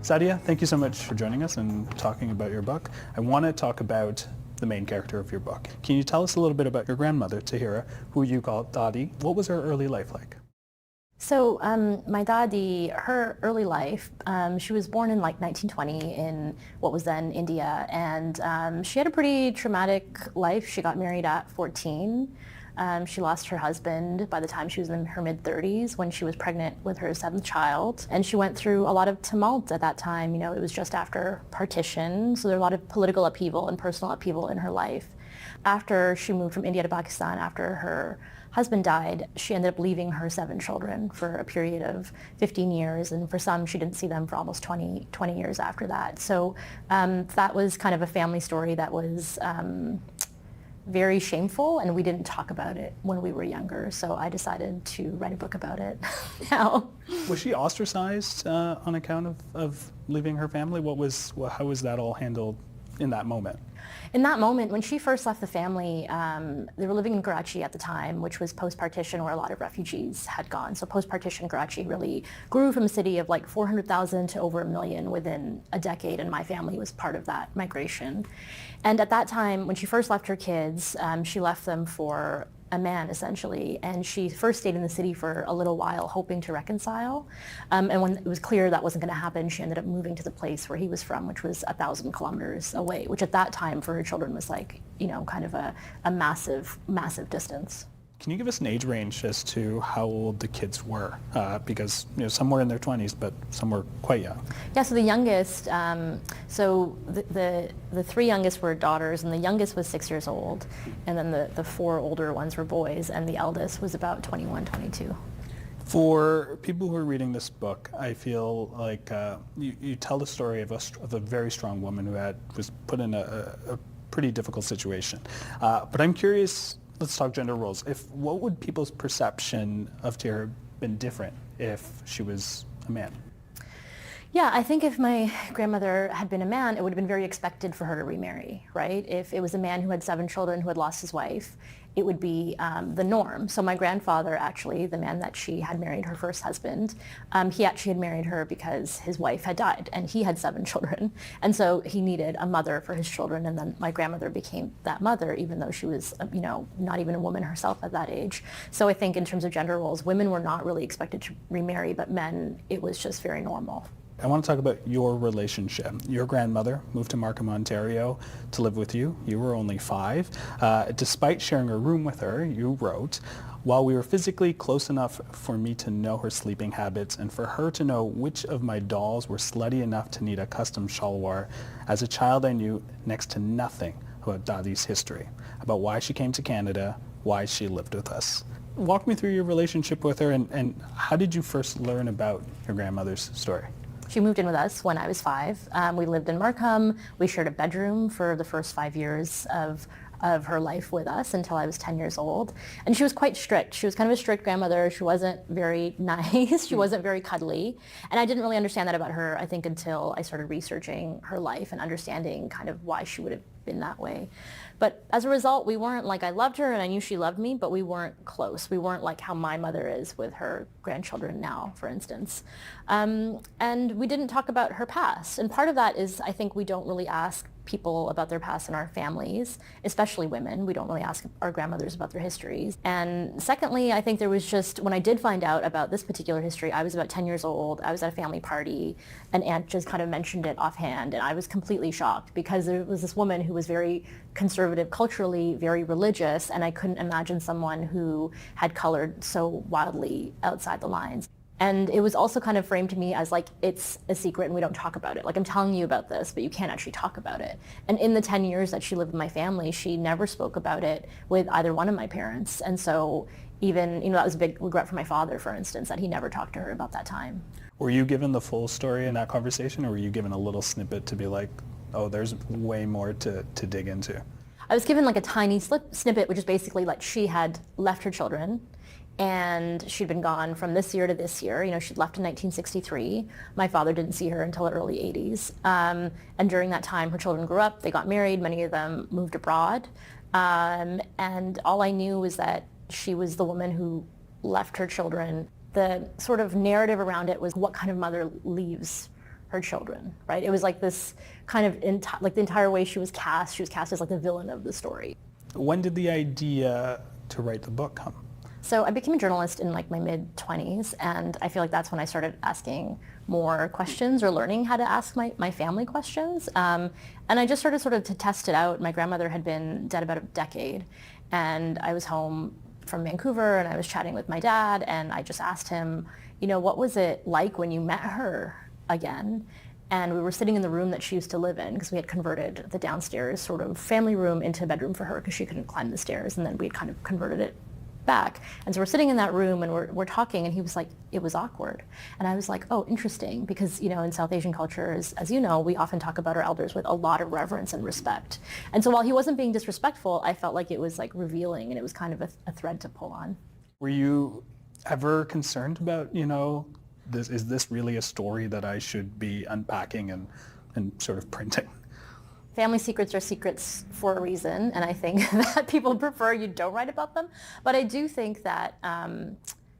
Sadiya, thank you so much for joining us and talking about your book. I want to talk about the main character of your book. Can you tell us a little bit about your grandmother, Tahira, who you call Dadi? What was her early life like? So my Dadi, her early life, she was born in like 1920 in what was then India, and she had a pretty traumatic life. She got married at 14. She lost her husband by the time she was in her mid-30s when she was pregnant with her 7th child. And she went through a lot of tumult at that time. It was just after partition, so there was a lot of political upheaval and personal upheaval in her life. After she moved from India to Pakistan, after her husband died, she ended up leaving her 7 children for a period of 15 years, and for some, she didn't see them for almost 20 years after that. So that was kind of a family story that was very shameful, and we didn't talk about it when we were younger, so I decided to write a book about it now. Was she ostracized on account of leaving her family? How was that all handled in that moment? In that moment, when she first left the family, they were living in Karachi at the time, which was post-partition where a lot of refugees had gone. So post-partition Karachi really grew from a city of like 400,000 to over 1 million within a decade, and my family was part of that migration. And at that time, when she first left her kids, she left them for a man, essentially, and she first stayed in the city for a little while, hoping to reconcile. And when it was clear that wasn't going to happen, she ended up moving to the place where he was from, which was 1,000 kilometers away, which at that time for her children was like, kind of a massive, massive distance. Can you give us an age range as to how old the kids were? Because some were in their 20s, but some were quite young. Yeah, so the youngest, the 3 youngest were daughters, and the youngest was 6 years old, and then the 4 older ones were boys, and the eldest was about 21, 22. For people who are reading this book, I feel like you tell the story of a very strong woman who was put in a pretty difficult situation. But I'm curious. Let's talk gender roles. What would people's perception of Tahira have been different if she was a man? Yeah, I think if my grandmother had been a man, it would have been very expected for her to remarry, right? If it was a man who had 7 children who had lost his wife, it would be the norm. So my grandfather, actually, the man that she had married, her first husband, he actually had married her because his wife had died, and he had 7 children. And so he needed a mother for his children, and then my grandmother became that mother, even though she was, not even a woman herself at that age. So I think in terms of gender roles, women were not really expected to remarry, but men, it was just very normal. I want to talk about your relationship. Your grandmother moved to Markham, Ontario to live with you. You were only 5. Despite sharing a room with her, you wrote, "While we were physically close enough for me to know her sleeping habits and for her to know which of my dolls were slutty enough to need a custom shalwar, as a child I knew next to nothing about Dadi's history, about why she came to Canada, why she lived with us." Walk me through your relationship with her, and how did you first learn about your grandmother's story? She moved in with us when I was 5. We lived in Markham. We shared a bedroom for the first 5 years of her life with us until I was 10 years old. And she was quite strict. She was kind of a strict grandmother. She wasn't very nice. She wasn't very cuddly. And I didn't really understand that about her, I think, until I started researching her life and understanding kind of why she would have been that way. But as a result, we weren't like, I loved her and I knew she loved me, but we weren't close. We weren't like how my mother is with her grandchildren now, for instance. And we didn't talk about her past. And part of that is, I think we don't really ask people about their past in our families, especially women. We don't really ask our grandmothers about their histories. And secondly, I think there was just, when I did find out about this particular history, I was about 10 years old. I was at a family party. An aunt just kind of mentioned it offhand, and I was completely shocked because there was this woman who was very conservative culturally, very religious, and I couldn't imagine someone who had colored so wildly outside the lines. And it was also kind of framed to me as like, it's a secret and we don't talk about it. Like, I'm telling you about this, but you can't actually talk about it. And in the 10 years that she lived with my family, she never spoke about it with either one of my parents. And so even, that was a big regret for my father, for instance, that he never talked to her about that time. Were you given the full story in that conversation, or were you given a little snippet to be like, oh, there's way more to dig into? I was given like a tiny snippet, which is basically like she had left her children and she'd been gone from this year to this year. She'd left in 1963. My father didn't see her until the early 80s. And during that time, her children grew up, they got married, many of them moved abroad. And all I knew was that she was the woman who left her children. The sort of narrative around it was what kind of mother leaves her children, right? It was like this kind of, like the entire way she was cast as like the villain of the story. When did the idea to write the book come? So I became a journalist in like my mid-20s, and I feel like that's when I started asking more questions or learning how to ask my family questions. And I just started sort of to test it out. My grandmother had been dead about a decade, and I was home from Vancouver, and I was chatting with my dad, and I just asked him, what was it like when you met her again? And we were sitting in the room that she used to live in, because we had converted the downstairs sort of family room into a bedroom for her because she couldn't climb the stairs, and then we had kind of converted it back. And so we're sitting in that room and we're talking, and he was like, it was awkward. And I was like, oh, interesting, because in South Asian cultures, as you know, we often talk about our elders with a lot of reverence and respect. And so while he wasn't being disrespectful, I felt like it was like revealing, and it was kind of a thread to pull on. Were you ever concerned about, is this really a story that I should be unpacking and sort of printing? Family secrets are secrets for a reason, and I think that people prefer you don't write about them. But I do think that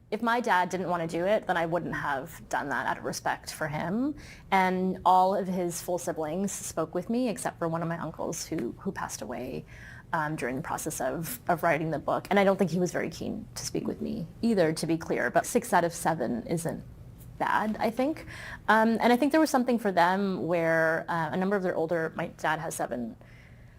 if my dad didn't want to do it, then I wouldn't have done that out of respect for him. And all of his full siblings spoke with me, except for one of my uncles who passed away during the process of writing the book. And I don't think he was very keen to speak with me either, to be clear. But 6 out of 7 isn't bad, I think. And I think there was something for them where a number of my dad has 7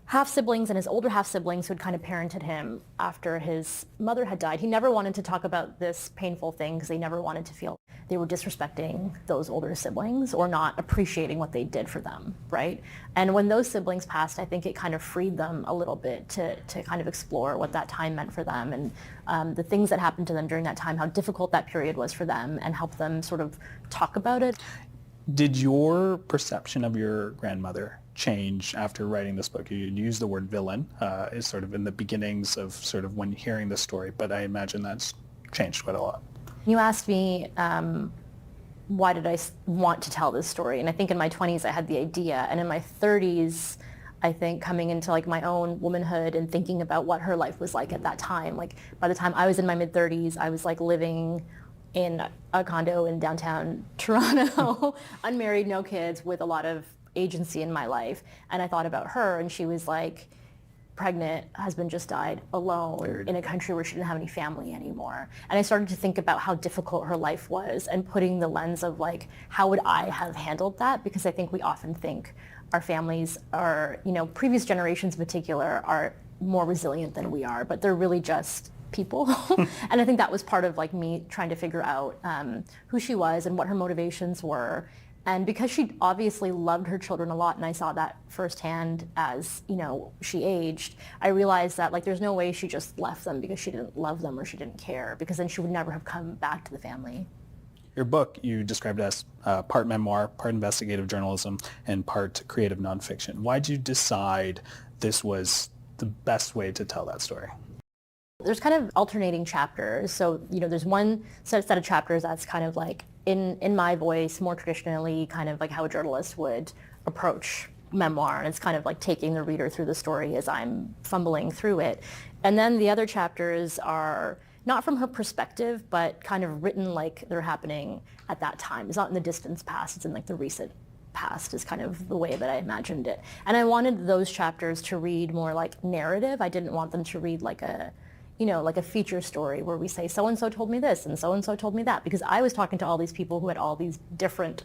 half-siblings, and his older half-siblings who had kind of parented him after his mother had died. He never wanted to talk about this painful thing because they never wanted to feel they were disrespecting those older siblings or not appreciating what they did for them, right? And when those siblings passed, I think it kind of freed them a little bit to kind of explore what that time meant for them, and the things that happened to them during that time, how difficult that period was for them, and help them sort of talk about it. Did your perception of your grandmother change after writing this book? You use the word villain is sort of in the beginnings of sort of when hearing the story, but I imagine that's changed quite a lot. You asked me, why did I want to tell this story? And I think in my 20s I had the idea, and in my 30s, I think coming into like my own womanhood and thinking about what her life was like at that time, like by the time I was in my mid-30s, I was like living in a condo in downtown Toronto, unmarried, no kids, with a lot of agency in my life. And I thought about her, and she was like pregnant, husband just died, alone in a country where she didn't have any family anymore. And I started to think about how difficult her life was, and putting the lens of like, how would I have handled that? Because I think we often think our families are, previous generations in particular, are more resilient than we are, but they're really just people. And I think that was part of like me trying to figure out who she was and what her motivations were. And because she obviously loved her children a lot, and I saw that firsthand as, she aged, I realized that like there's no way she just left them because she didn't love them or she didn't care, because then she would never have come back to the family. Your book, you described as part memoir, part investigative journalism, and part creative nonfiction. Why did you decide this was the best way to tell that story? There's kind of alternating chapters. So, there's one set of chapters that's kind of like in my voice, more traditionally, kind of like how a journalist would approach memoir. And it's kind of like taking the reader through the story as I'm fumbling through it. And then the other chapters are not from her perspective, but kind of written like they're happening at that time. It's not in the distant past, it's in like the recent past, is kind of the way that I imagined it. And I wanted those chapters to read more like narrative. I didn't want them to read like a feature story where we say so-and-so told me this and so-and-so told me that, because I was talking to all these people who had all these different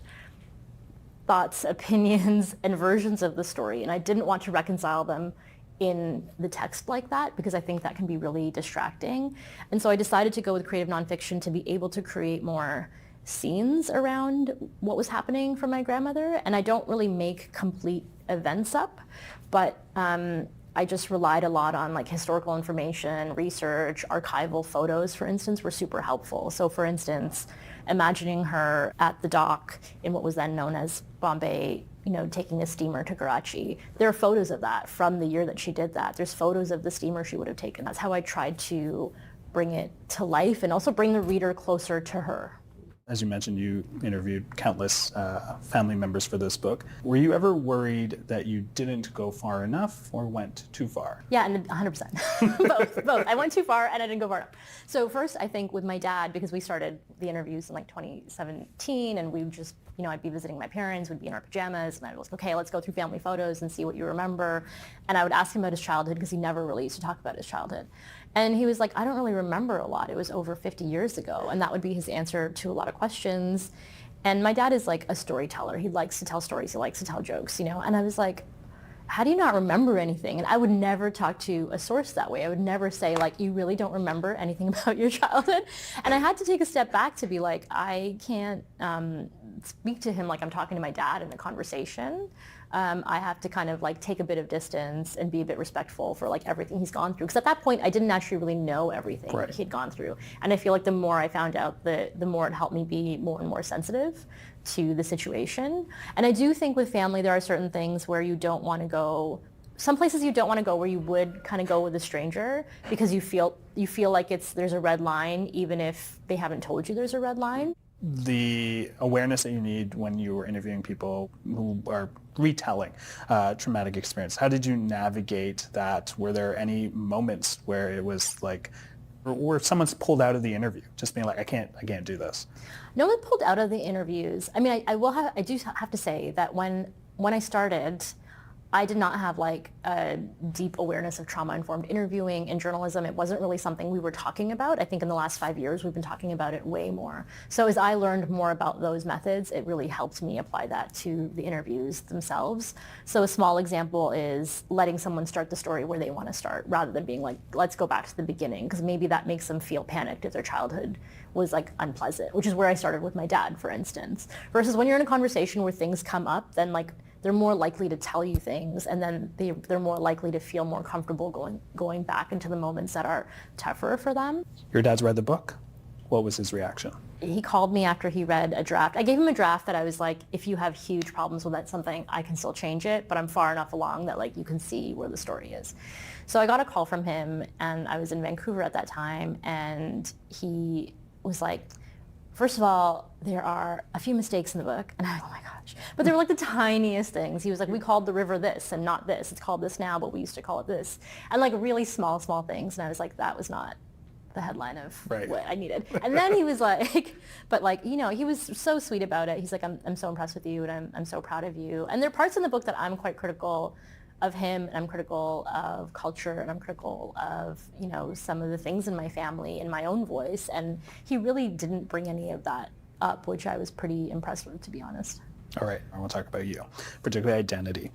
thoughts, opinions, and versions of the story, and I didn't want to reconcile them in the text like that, because I think that can be really distracting. And so I decided to go with creative nonfiction to be able to create more scenes around what was happening for my grandmother. And I don't really make complete events up, but I just relied a lot on like historical information, research, archival photos, for instance, were super helpful. So for instance, imagining her at the dock in what was then known as Bombay, taking a steamer to Karachi. There are photos of that from the year that she did that. There's photos of the steamer she would have taken. That's how I tried to bring it to life and also bring the reader closer to her. As you mentioned, you interviewed countless family members for this book. Were you ever worried that you didn't go far enough or went too far? Yeah, and 100%. Both. I went too far and I didn't go far enough. So first, I think with my dad, because we started the interviews in like 2017, and we just, I'd be visiting my parents, we'd be in our pajamas, and I was like, okay, let's go through family photos and see what you remember. And I would ask him about his childhood, because he never really used to talk about his childhood. And he was like, I don't really remember a lot. It was over 50 years ago. And that would be his answer to a lot of questions. And my dad is like a storyteller. He likes to tell stories. He likes to tell jokes, And I was like, how do you not remember anything? And I would never talk to a source that way. I would never say, like, you really don't remember anything about your childhood. And I had to take a step back to be like, I can't speak to him like I'm talking to my dad in a conversation. I have to kind of like take a bit of distance and be a bit respectful for like everything he's gone through. Because at that point, I didn't actually really know everything that he had gone through. And I feel like the more I found out, the more it helped me be more and more sensitive to the situation. And I do think with family, there are certain things where you don't want to go, some places you don't want to go where you would kind of go with a stranger because you feel like there's a red line, even if they haven't told you there's a red line. The awareness that you need when you were interviewing people who are retelling traumatic experience, how did you navigate that? Were there any moments where it was like, where someone's pulled out of the interview, just being like, I can't do this? No one pulled out of the interviews. I mean, I do have to say that when I started, I did not have like a deep awareness of trauma-informed interviewing in journalism. It wasn't really something we were talking about. I think in the last 5 years, we've been talking about it way more. So as I learned more about those methods, it really helped me apply that to the interviews themselves. So a small example is letting someone start the story where they want to start rather than being like, let's go back to the beginning, because maybe that makes them feel panicked if their childhood was like unpleasant, which is where I started with my dad, for instance. Versus when you're in a conversation where things come up, then like they're more likely to tell you things, and then they're more likely to feel more comfortable going back into the moments that are tougher for them. Your dad's read the book. What was his reaction? He called me after he read a draft. I gave him a draft that I was like, if you have huge problems with that something, I can still change it, but I'm far enough along that like you can see where the story is. So I got a call from him, and I was in Vancouver at that time, and he was like, first of all, there are a few mistakes in the book. And I was like, oh my gosh. But they were like the tiniest things. He was like, we called the river this and not this. It's called this now, but we used to call it this. And like really small things. And I was like, that was not the headline of what I needed. And then he was like, but like, you know, he was so sweet about it. He's like, I'm so impressed with you, and I'm so proud of you. And there are parts in the book that I'm quite critical of him, and I'm critical of culture, and I'm critical of, you know, some of the things in my family in my own voice. And he really didn't bring any of that up, which I was pretty impressed with, to be honest. All right, I want to talk about you, particularly identity.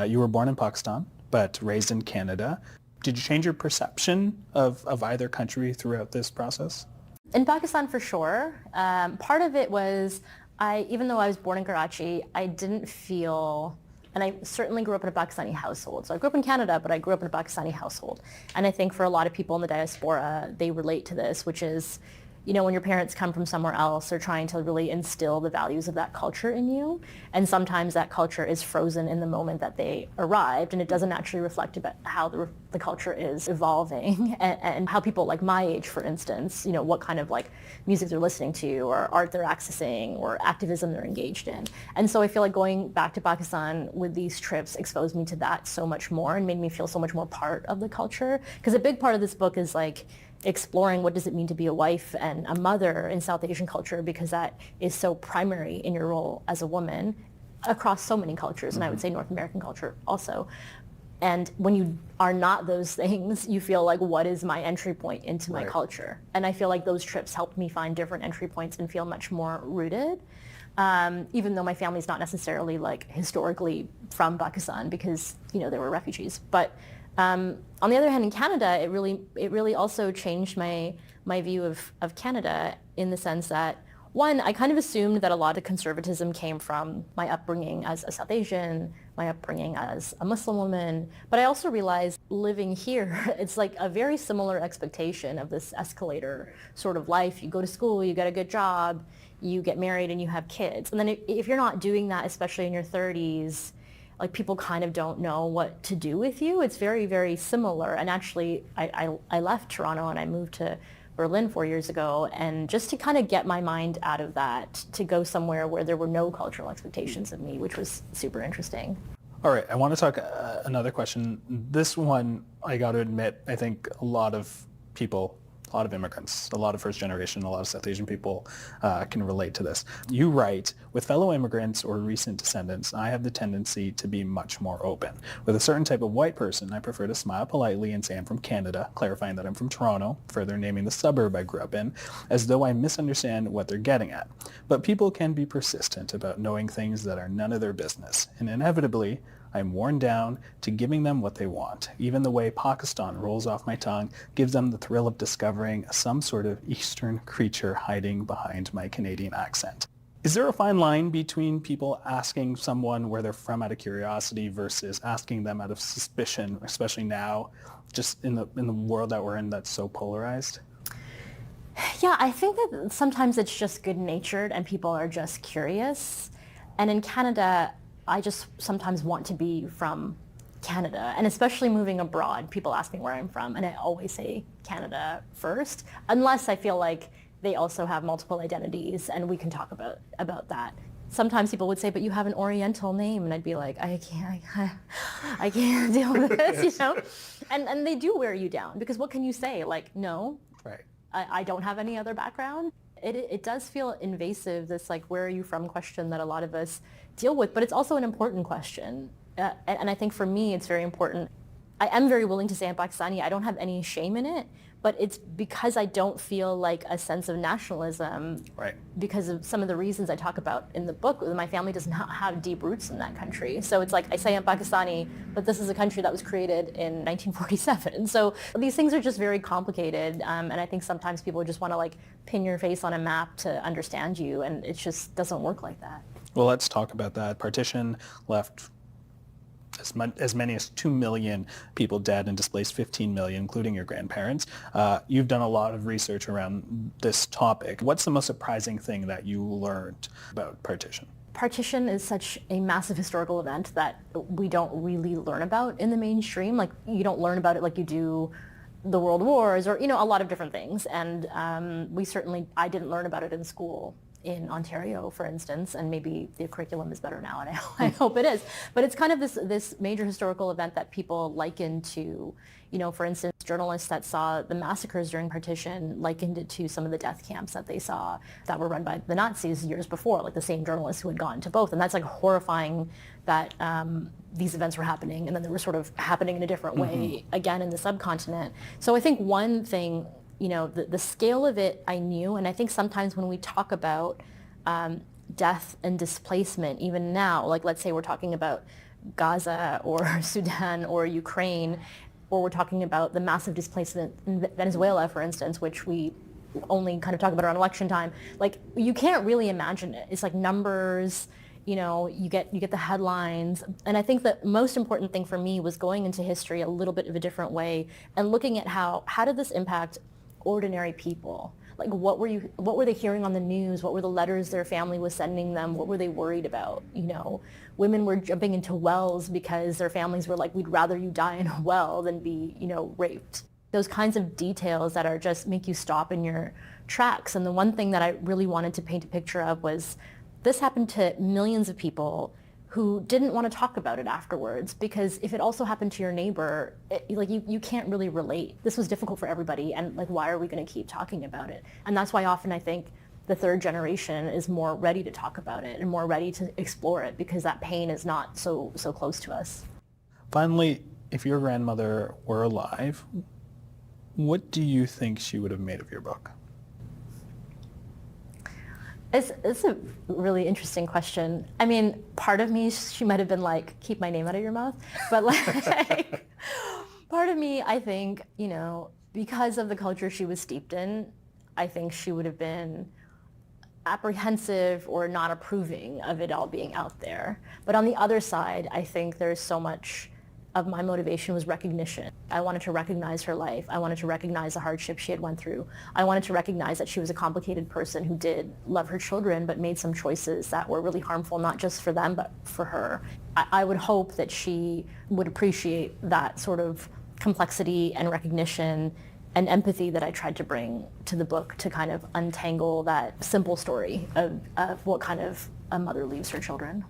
You were born in Pakistan, but raised in Canada. Did you change your perception of either country throughout this process? In Pakistan, for sure. Part of it was, even though I was born in Karachi, I didn't feel, and I certainly grew up in a Pakistani household. So I grew up in Canada, but I grew up in a Pakistani household. And I think for a lot of people in the diaspora, they relate to this, which is, you know, when your parents come from somewhere else, they're trying to really instill the values of that culture in you. And sometimes that culture is frozen in the moment that they arrived, and it doesn't actually reflect about how the culture is evolving and how people like my age, for instance, you know, what kind of like music they're listening to or art they're accessing or activism they're engaged in. And so I feel like going back to Pakistan with these trips exposed me to that so much more and made me feel so much more part of the culture. Because a big part of this book is like exploring what does it mean to be a wife and a mother in South Asian culture, because that is so primary in your role as a woman across so many cultures, and I would say North American culture also. And when you are not those things, you feel like, what is my entry point into my culture? And I feel like those trips helped me find different entry points and feel much more rooted. Even though my family's not necessarily like historically from Pakistan, because, you know, they were refugees. But on the other hand, in Canada, it really also changed my view of Canada, in the sense that, one, I kind of assumed that a lot of conservatism came from my upbringing as a South Asian, my upbringing as a Muslim woman, but I also realized living here, it's like a very similar expectation of this escalator sort of life. You go to school, you get a good job, you get married, and you have kids. And then if you're not doing that, especially in your 30s, like people kind of don't know what to do with you. It's very, very similar. And actually, I left Toronto and I moved to Berlin 4 years ago, and just to kind of get my mind out of that, to go somewhere where there were no cultural expectations of me, which was super interesting. All right, I want to talk another question. This one, I got to admit, I think a lot of people, a lot of immigrants, a lot of first generation, a lot of South Asian people can relate to this. You write, with fellow immigrants or recent descendants, I have the tendency to be much more open. With a certain type of white person, I prefer to smile politely and say I'm from Canada, clarifying that I'm from Toronto, further naming the suburb I grew up in, as though I misunderstand what they're getting at. But people can be persistent about knowing things that are none of their business, and inevitably, I'm worn down to giving them what they want. Even the way Pakistan rolls off my tongue gives them the thrill of discovering some sort of Eastern creature hiding behind my Canadian accent. Is there a fine line between people asking someone where they're from out of curiosity versus asking them out of suspicion, especially now, just in the world that we're in that's so polarized? Yeah, I think that sometimes it's just good-natured and people are just curious. And in Canada, I just sometimes want to be from Canada, and especially moving abroad, people ask me where I'm from, and I always say Canada first, unless I feel like they also have multiple identities, and we can talk about that. Sometimes people would say, but you have an Oriental name, and I'd be like, I can't deal with this, you know? And they do wear you down, because what can you say? Like, no, Right. I don't have any other background. It does feel invasive, this like, where are you from question that a lot of us deal with, but it's also an important question. And I think for me, it's very important. I am very willing to say I'm Pakistani. I don't have any shame in it, but it's because I don't feel like a sense of nationalism, Right. because of some of the reasons I talk about in the book. My family doesn't have deep roots in that country. So it's like I say I'm Pakistani, but this is a country that was created in 1947. So these things are just very complicated. And I think sometimes people just want to like pin your face on a map to understand you. And it just doesn't work like that. Well, let's talk about that. Partition left as many as 2 million people dead and displaced 15 million, including your grandparents. You've done a lot of research around this topic. What's the most surprising thing that you learned about partition? Partition is such a massive historical event that we don't really learn about in the mainstream. Like, you don't learn about it like you do the World Wars or, you know, a lot of different things. And I didn't learn about it in school in Ontario, for instance, and maybe the curriculum is better now, and I hope it is. But it's kind of this major historical event that people liken to, you know, for instance, journalists that saw the massacres during partition likened it to some of the death camps that they saw that were run by the Nazis years before, like the same journalists who had gone to both. And that's like horrifying that these events were happening, and then they were sort of happening in a different way again in the subcontinent. So I think one thing, you know, the scale of it I knew, and I think sometimes when we talk about death and displacement, even now, like let's say we're talking about Gaza or Sudan or Ukraine, or we're talking about the massive displacement in Venezuela, for instance, which we only kind of talk about around election time, like you can't really imagine it. It's like numbers, you know, you get the headlines. And I think the most important thing for me was going into history a little bit of a different way and looking at how did this impact ordinary people? Like, what were they hearing on the news? What were the letters their family was sending them? What were they worried about? You know, women were jumping into wells because their families were like, we'd rather you die in a well than be, you know, raped. Those kinds of details that are just make you stop in your tracks. And the one thing that I really wanted to paint a picture of was this happened to millions of people who didn't want to talk about it afterwards, because if it also happened to your neighbor, you can't really relate. This was difficult for everybody, and like, why are we going to keep talking about it? And that's why often I think the third generation is more ready to talk about it and more ready to explore it, because that pain is not so close to us. Finally, if your grandmother were alive, what do you think she would have made of your book? It's a really interesting question. I mean, part of me, she might have been like, keep my name out of your mouth. But like, part of me, I think, you know, because of the culture she was steeped in, I think she would have been apprehensive or not approving of it all being out there. But on the other side, I think there's so much of my motivation was recognition. I wanted to recognize her life. I wanted to recognize the hardship she had went through. I wanted to recognize that she was a complicated person who did love her children, but made some choices that were really harmful, not just for them, but for her. I would hope that she would appreciate that sort of complexity and recognition and empathy that I tried to bring to the book to kind of untangle that simple story of what kind of a mother leaves her children.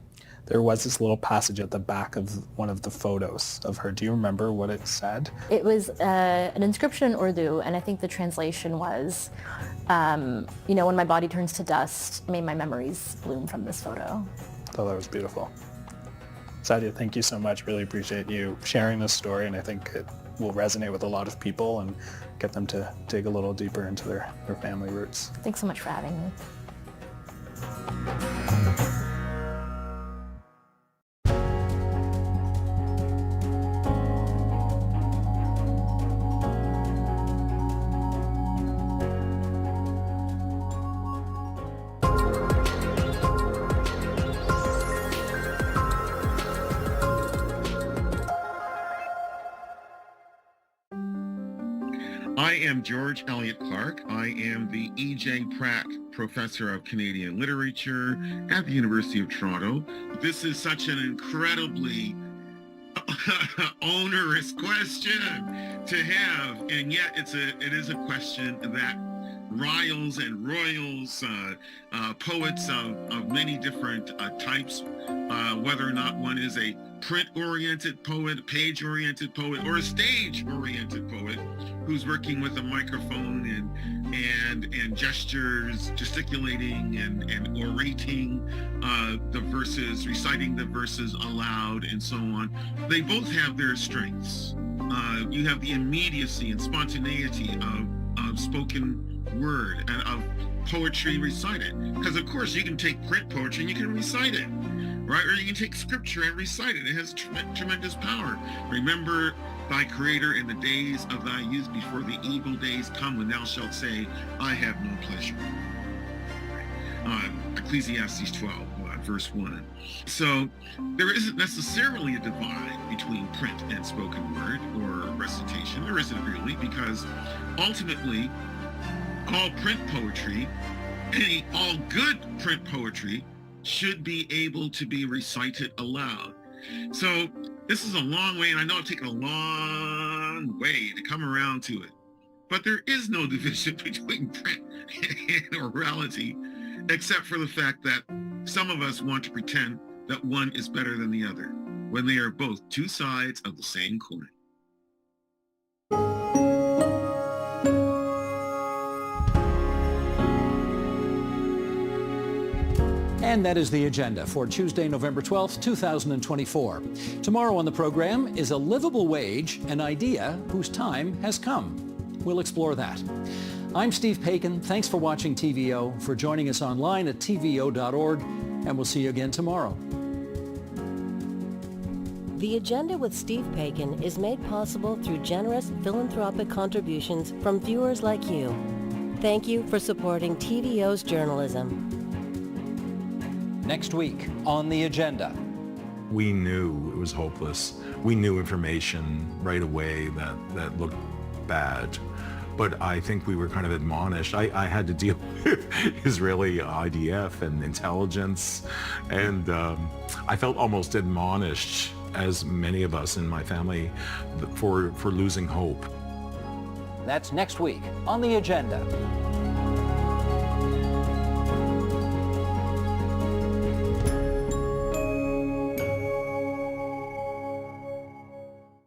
There was this little passage at the back of one of the photos of her. Do you remember what it said? It was an inscription in Urdu, and I think the translation was, you know, when my body turns to dust, may my memories bloom from this photo. I thought that was beautiful. Sadiya, thank you so much. Really appreciate you sharing this story, and I think it will resonate with a lot of people and get them to dig a little deeper into their family roots. Thanks so much for having me. I am George Elliott Clark. I am the E.J. Pratt Professor of Canadian Literature at the University of Toronto. This is such an incredibly onerous question to have, and yet it is a question that riles and roils poets of many different types, whether or not one is a print-oriented poet, page-oriented poet, or a stage-oriented poet who's working with a microphone and gestures, gesticulating and orating the verses, reciting the verses aloud, and so on. They both have their strengths. You have the immediacy and spontaneity of spoken word and of poetry recited. Because of course you can take print poetry and you can recite it, right? Or you can take scripture and recite it. It has tremendous power. Remember thy Creator in the days of thy youth, before the evil days come, when thou shalt say, I have no pleasure. Ecclesiastes 12, verse 1. So there isn't necessarily a divide between print and spoken word or recitation. There isn't really, because ultimately all print poetry, all good print poetry, should be able to be recited aloud. So this is a long way, and I know I've taken a long way to come around to it, but there is no division between print and orality, except for the fact that some of us want to pretend that one is better than the other, when they are both two sides of the same coin. And that is the agenda for Tuesday, November 12th, 2024. Tomorrow on the program, is a livable wage an idea whose time has come? We'll explore that. I'm Steve Paikin. Thanks for watching TVO, for joining us online at tvo.org, and we'll see you again tomorrow. The Agenda with Steve Paikin is made possible through generous philanthropic contributions from viewers like you. Thank you for supporting TVO's journalism. Next week on the agenda. We knew it was hopeless. We knew information right away that looked bad. But I think we were kind of admonished. I had to deal with Israeli IDF and intelligence, and I felt almost admonished, as many of us in my family, for losing hope. That's next week on the agenda.